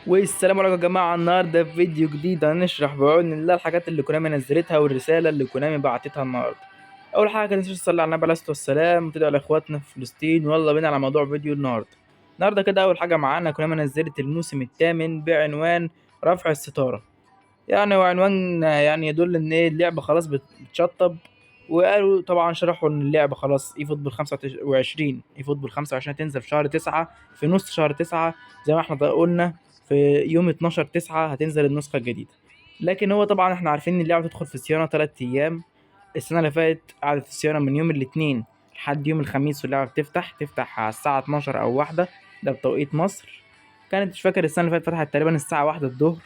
والسلام عليكم يا جماعة. النهاردة في فيديو جديد هنشرح بعون الله الحاجات اللي كونامي نزلتها والرسالة اللي كونامي بعتتها النهاردة. أول حاجة متنسوش تصلي على النبي عليه الصلاة والسلام وتدعوا لإخواتنا في فلسطين، ويلا بينا على موضوع فيديو النهاردة كده. أول حاجة معانا كونامي نزلت الموسم الثامن بعنوان رفع الستارة، يعني وعنوان يعني يدل إن إيه اللعبة خلاص بتشطب. وقالوا طبعا شرحوا إن اللعبة خلاص إي فوتبول 25 إي فوتبول 25 هتنزل في شهر 9، في نص شهر 9 زي ما احنا قلنا. في يوم 12/9 هتنزل النسخة الجديدة. لكن هو طبعا احنا عارفين ان اللعبة تدخل في صيانة 3 ايام. السنة اللي فاتت قعدت الصيانة من يوم الاثنين لحد يوم الخميس، واللعبة تفتح على الساعة 12 او 1، ده بتوقيت مصر. كانت مش فاكر السنة اللي فاتت فتحت تقريبا الساعة 1 الظهر،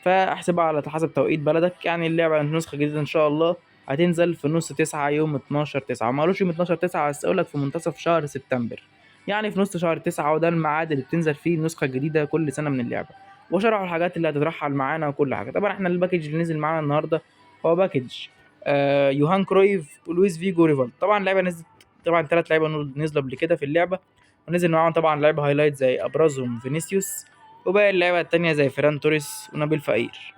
فاحسبها على حسب توقيت بلدك. يعني اللعبة النسخة الجديدة ان شاء الله هتنزل في نص 9 يوم 12/9، ما قالوش يوم 12/9 بس اقولك في منتصف شهر سبتمبر، يعني في نص شهر 9، وده الميعاد اللي بتنزل فيه النسخة الجديدة كل سنة من اللعبة. وشرحوا الحاجات اللي هتترحل معانا وكل حاجة. طبعا احنا الباكج اللي نزل معانا النهاردة هو باكج يوهان كرويف ولويس فيجو ريفال. طبعا اللعبة نزلت، طبعا 3 لعيبة نزلوا قبل كده في اللعبة، ونزل معاهم طبعا لعيبة هايلايت زي ابرزهم فينيسيوس، وباقي اللعيبة التانية زي فيران توريس ونبيل فقير.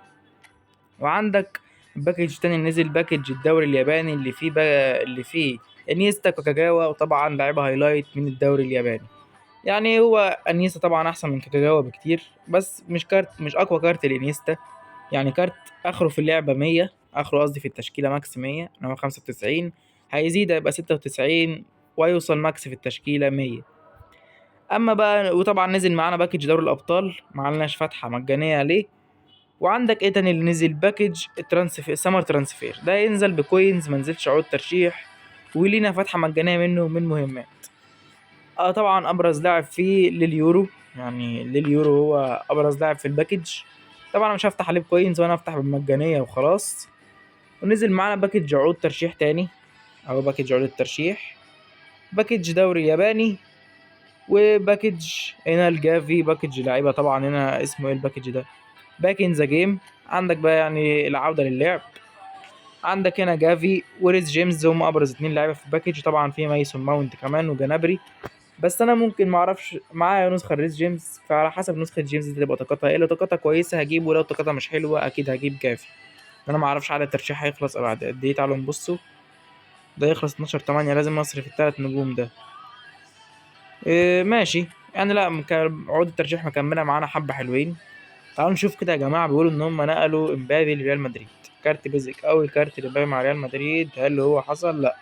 وعندك باكج تاني نزل، باكج الدوري الياباني اللي فيه انيستا كوكاجاوا، وطبعا لعيبة هايلايت من الدوري الياباني. يعني هو انيستا طبعا احسن من كوكاجاوا بكتير، بس مش اقوى كارت لانيستا. يعني كارت اخره في اللعبة 100، اخره قصدي في التشكيلة ماكس 100، انما 95 هيزيد هيبقى 96، ويوصل ماكس في التشكيلة 100. اما بقى وطبعا نزل معانا باكج دوري الابطال، معلناش فتحة مجانية ليه. وعندك ايه تاني اللي نزل؟ باكج الترانسفير، سمر ترانسفير، ده ينزل بكوينز، منزلش عروض ترشيح، ولينا فتحة مجانية منه من مهمات. طبعا ابرز لاعب فيه لليورو، يعني لليورو هو ابرز لاعب في الباكج. طبعا أنا مش هفتح عليه بكوينز وانا هفتح بالمجانية وخلاص. ونزل معانا باكج عروض ترشيح تاني، او باكج عروض الترشيح، باكج دوري ياباني، وباكج هنا الجافي، باكج لعيبة. طبعا هنا اسمه ايه الباكج ده؟ باك ان ذا جيم. عندك بقى يعني العودة للعب. عندك هنا جافي وريس جيمس، هم ابرز 2 لعيبه في الباكج. طبعا في مايسون ماونت كمان وجنابري، بس انا ممكن ما اعرفش معايا نسخه ريس جيمس، فعلى حسب نسخه جيمس دي تبقى طاقتها ايه. لو طاقتها كويسه هجيبه، لو طاقتها مش حلوه اكيد هجيب جافي. انا ما اعرفش عدد الترشيح هيخلص بعد قد ايه. تعالوا نبصوا، ده يخلص 12/8، لازم اصرف ال3 نجوم ده. إيه ماشي، يعني لا عقود الترشيح مكمله معانا حبه حلوين. تعالوا نشوف كده يا جماعه، بيقولوا ان هم نقلوا امبابي لريال مدريد، كارت بيزك قوي، كارت الامبابي مع ريال مدريد. هل هو حصل؟ لا.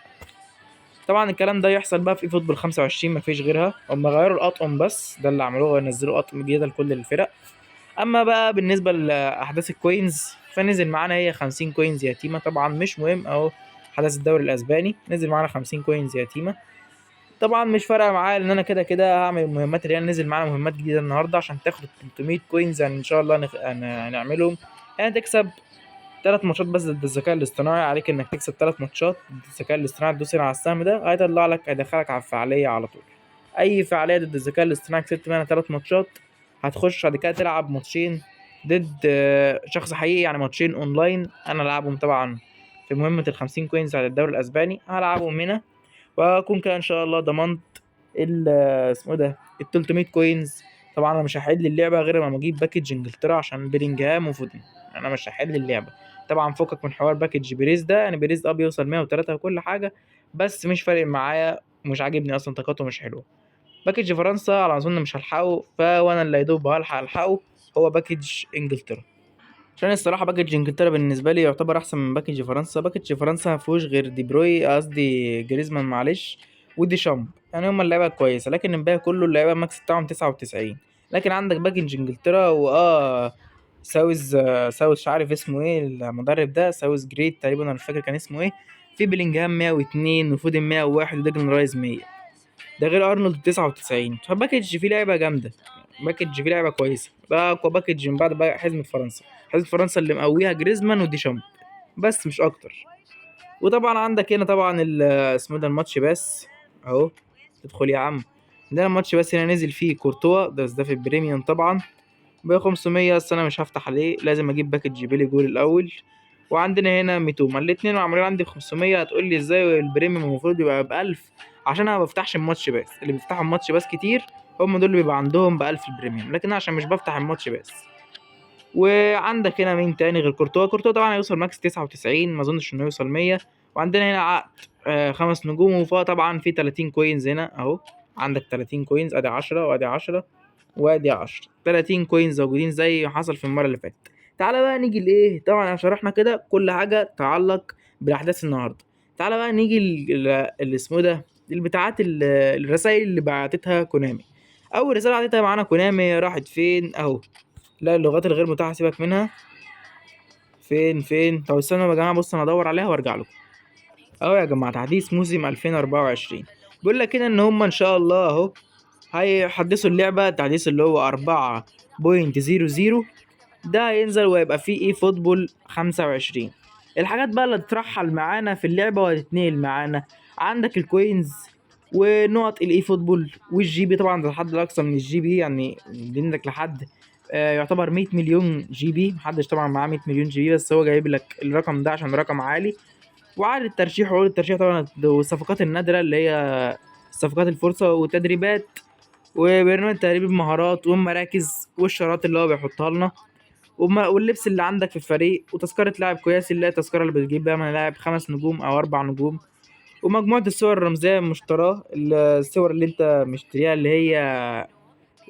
طبعا الكلام ده يحصل بقى في فوتبول 25، مفيش غيرها. هم غيروا الاطقم بس، ده اللي عملوه، نزلوا اطقم جديده لكل الفرق. اما بقى بالنسبه لاحداث الكوينز، فنزل معانا هي 50 كوينز يتيمه، طبعا مش مهم اهو. حدث الدوري الاسباني نزل معانا 50 كوينز يتيمه. طبعا مش فارقه معايا لان انا كده كده هعمل مهمات ريال. نزل معانا مهمات جديده النهارده عشان تاخد 300 كوينز، يعني ان شاء الله هنعملهم. يعني تكسب 3 ماتشات بس ضد الذكاء الاصطناعي، عليك انك تكسب 3 ماتشات ضد الذكاء الاصطناعي. تدوس هنا على السهم ده هيدخلك على الفعالية على طول. اي فعالية ضد الذكاء الاصطناعي كسبت منها 3 ماتشات، هتخش بعد كده تلعب ماتشين ضد شخص حقيقي، يعني ماتشين اونلاين. انا العبهم طبعا في مهمة ال50 كوينز على الدوري الاسباني، هلعبهم هنا. واكون كده ان شاء الله ضمنت اسمه ده ال300 كوينز. طبعا انا مش هحل اللعبه غير لما اجيب باكج انجلترا عشان بيلينجهام وفودن. انا مش هحل اللعبه. طبعا فكك من حوار باكج بيريز ده، يعني بيريز بيوصل 103 وكل حاجه، بس مش فارق معايا، مش عاجبني اصلا، طاقته مش حلوه. باكج فرنسا على اظن مش هلحقه، وانا اللي يدوب هلحق الحقه هو باكج انجلترا. عشان الصراحه باكج انجلترا بالنسبه لي يعتبر احسن من باكج فرنسا. باكج فرنسا مفيهوش غير دي بروي، قصدي جريزمان معلش، ودي شامب، يعني هما اللعيبه كويسه، لكن الباقي كله اللعيبه الماكس بتاعهم 99. لكن عندك باكج انجلترا ساوث مش عارف اسمه ايه المدرب ده، ساوث جريت تقريبا، انا مش فاكر كان اسمه ايه. في بلينجهام 102 وفودن 101 وديجن رايز 100، ده غير ارنولد 99. فباكج فيه لعيبه جامده، باكج فيه لعيبه كويسه. ده اقوى باكج من بعد بقى حزمه فرنسا. حزمه فرنسا اللي مقويها جريزمان وديشامب بس، مش اكتر. وطبعا عندك هنا طبعا اسمه ده الماتش بس اهو، تدخل يا عم. عندنا الماتش بس هنا نزل فيه كورتوا، ده في البريميوم طبعا ب 500، بس انا مش هفتح عليه، لازم اجيب باكج بيلي جول الاول. وعندنا هنا ميتوما، الاتنين معمولين عندي ب500. هتقول لي ازاي البريميوم المفروض يبقى ب1000؟ عشان انا ما بفتحش الماتش بس، اللي بيفتحوا الماتش بس كتير هم دول اللي بيبقى عندهم ب1000 البريميوم، لكن أنا عشان مش بافتح الماتش بس. وعندك هنا مين تاني غير كورتوا؟ كورتوا طبعا هيوصل ماكس 99، ما اظنش انه يوصل 100. وعندنا هنا عقد 5 نجوم، وفوق طبعا في 30 كوينز هنا اهو. عندك 30 كوينز، ادي 10 وادي 10 وادي 10، 30 كوينز موجودين زي ما حصل في المره اللي فاتت. تعالى بقى نيجي لايه، طبعا شرحنا كده كل حاجه تتعلق بالاحداث النهارده. تعالى بقى نيجي اللي اسمه ده البتاعات الرسائل اللي بعتتها كونامي. اول رساله بعتتها معانا كونامي راحت فين اهو. لا، اللغات الغير متاحه سيبك منها. فين طب استنوا يا جماعه، بص انا ادور عليها وارجع لكم. اهو يا جماعه، تحديث موسم 2024 بيقول لك كده ان هم ان شاء الله اهو هيحدثوا اللعبه. التحديث اللي هو 4.00 ده هينزل ويبقى فيه ايه فوتبول 25. الحاجات بقى اللي تترحل معانا في اللعبه وهتتنقل معانا، عندك الكوينز ونقط الاي فوتبول والجي بي. طبعا ده الحد الاقصى من الجي بي، يعني عندك لحد يعتبر 100 مليون جي بي. محدش طبعا معاه 100 مليون جي بي، بس هو جايب لك الرقم ده عشان رقم عالي. وعدد الترشيح وعروض الترشيح طبعا، والصفقات النادره اللي هي صفقات الفرصه والتدريبات، وبرنامج تدريب المهارات والمراكز والشارات اللي هو بيحطها لنا، واللبس اللي عندك في الفريق، وتذكرة لاعب قياسي اللي هي التذكرة اللي بتجيب بيها من لاعب 5 نجوم أو 4 نجوم، ومجموعة الصور الرمزية المشتراه، الصور اللي انت مشتريها اللي هي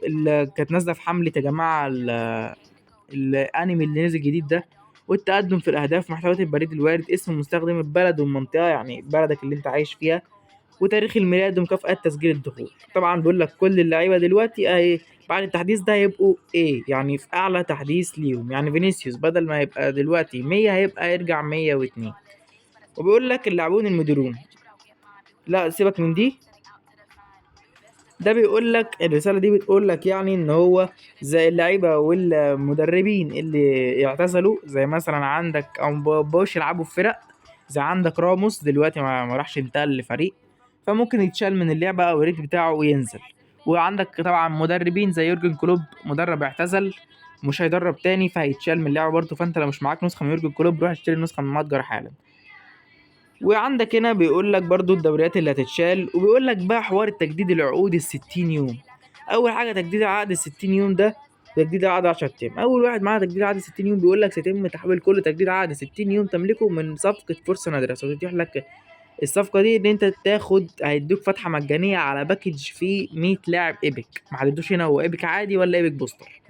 اللي كانت نازلة في حملة يا جماعة الأنمي اللي نزل جديد ده، والتقدم في الأهداف، محتويات البريد الوارد، اسم المستخدم، البلد والمنطقة يعني بلدك اللي انت عايش فيها، وتاريخ الميلاد، ومكافأة تسجيل الدخول. طبعا بيقول لك كل اللعيبة دلوقتي اهي بعد التحديث ده هيبقوا ايه، يعني في أعلى تحديث ليهم. يعني فينيسيوس بدل ما يبقى دلوقتي 100 هيبقى يرجع 102. وبيقول لك اللاعبون المديرون، لا سيبك من دي. ده بيقول لك الرسالة دي بتقول لك يعني ان هو زي اللعيبة والمدربين اللي اعتزلوا، زي مثلا عندك او مبقوش يلعبوا في فرق، زي عندك راموس دلوقتي ما راحش انتقل لفريق، فممكن يتشال من اللعبة او الريت بتاعه وينزل. وعندك طبعا مدربين زي يورجن كلوب، مدرب اعتزل مش هيدرب تاني فهيتشال من اللعبة برضه. فانت لو مش معاك نسخة من يورجن كلوب روح اشتري نسخة من متجر حالا. وعندك هنا بيقول لك برضو الدوريات اللي هتتشال، وبيقول لك بقى حوار التجديد العقود ال60 يوم. اول حاجه تجديد العقد ال60 يوم ده، تجديد العقد 10 ايام. اول واحد معاه تجديد عقد 60 يوم بيقول لك سيتم تحويل كل تجديد عقد 60 يوم تملكه من صفقه فرصه نادره. ستتيح لك الصفقه دي ان انت تاخد، هيدوك فتحه مجانيه على باكج فيه 100 لاعب ايبك. ما حددوش هنا هو ايبك عادي ولا ايبك بوستر.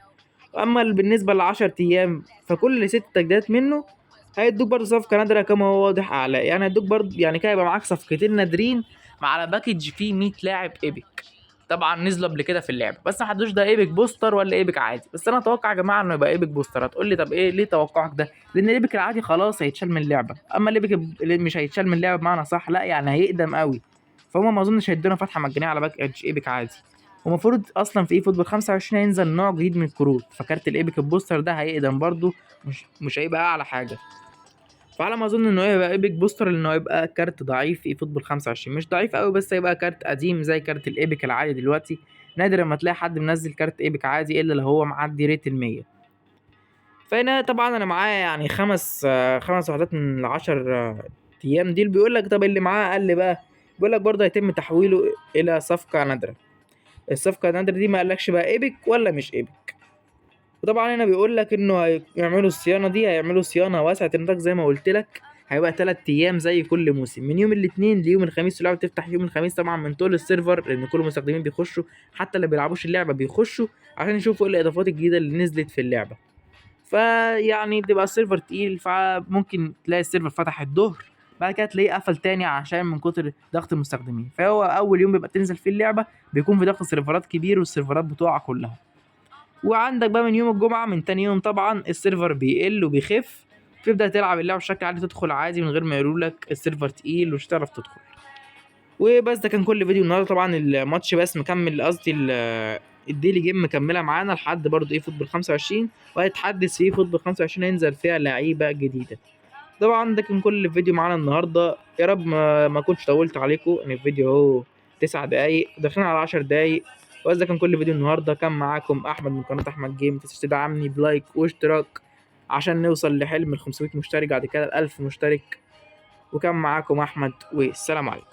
واما بالنسبه ل10 ايام فكل 6 تجديدات منه هيدوك برضه صفقة نادرة كما هو واضح أعلى. يعني هيدوك برضه يعني كده يبقى معاك صفقتين نادرين مع على باكج فيه 100 لاعب ايبك. طبعا نزلوا قبل كده في اللعبة بس ما حدوش ده ايبك بوستر ولا ايبك عادي، بس انا اتوقع يا جماعة انه يبقى ايبك بوستر. هتقول لي طب ايه ليه توقعك ده؟ لان الايبك العادي خلاص هيتشال من اللعبة، اما الايبك اللي مش هيتشال من اللعبة بمعنى صح، لا يعني هيقدم قوي. فهم ما اظنش هيدونا فتحة مجانية على باكج ايبك عادي. ومفروض اصلا في اي فوتبول 25 هينزل نوع جديد من الكروت، فكارت الايبك البوستر ده هيقدم برضه، مش هيبقى اعلى حاجة. فعلى ما اظن انه هيبقى ايبك بوستر، لانه هيبقى كارت ضعيف في فوتبول 25، مش ضعيف قوي بس هيبقى كارت قديم زي كارت الايبك العادي دلوقتي. نادر ما تلاقي حد منزل كارت ايبك عادي الا لو هو معدي ريت ال100. فهنا طبعا انا معايا يعني خمس وحدات من العشر ايام دي. بيقول لك طب اللي معاه اقل بقى، بيقول لك برضه هيتم تحويله الى صفقه نادره. الصفقه النادره دي ما قالكش بقى ايبك ولا مش ايبك. وطبعا هنا بيقول لك انه هيعملوا الصيانه دي، هيعملوا صيانه واسعه النطاق زي ما قلت لك. هيبقى 3 ايام زي كل موسم، من يوم الاثنين ليوم الخميس. اللعبه تفتح يوم الخميس طبعا من طول السيرفر، لان كل المستخدمين بيخشوا حتى اللي بيلعبوش اللعبه بيخشوا عشان يشوفوا ايه الاضافات الجديده اللي نزلت في اللعبه. فيعني تبقى السيرفر تقيل، فممكن تلاقي السيرفر فتح الظهر بعد كده تلاقيه قفل تاني عشان من كتر ضغط المستخدمين. فهو اول يوم بيبقى تنزل فيه اللعبه بيكون في ضغط سيرفرات كبير والسيرفرات بتقع كلها. وعندك بقى من يوم الجمعة من تاني يوم طبعا السيرفر بيقل وبيخف، تبدأ تلعب اللعبة بشكل عادي، تدخل عادي من غير ما يقولولك السيرفر تقيل ومش هتعرف تدخل. وبس ده كان كل فيديو النهارده. طبعا الماتش بس مكمل، قصدي الديلي جيم مكملة معانا لحد برضه ايه فوتبول 25، وهيتحدث فيه فوتبول 25 هينزل فيها لعيبة جديدة. طبعا ده كان كل فيديو معانا النهارده. يا رب ما كنتش طولت عليكم، ان الفيديو اهو 9 دقايق داخلين على 10 دقايق. بس ده كان كل فيديو النهارده. كان معاكم احمد من قناه احمد جيم. متنساش تدعمني بلايك واشتراك عشان نوصل لحلم ال500 مشترك، بعد كده ال1000 مشترك. وكان معاكم احمد والسلام عليكم.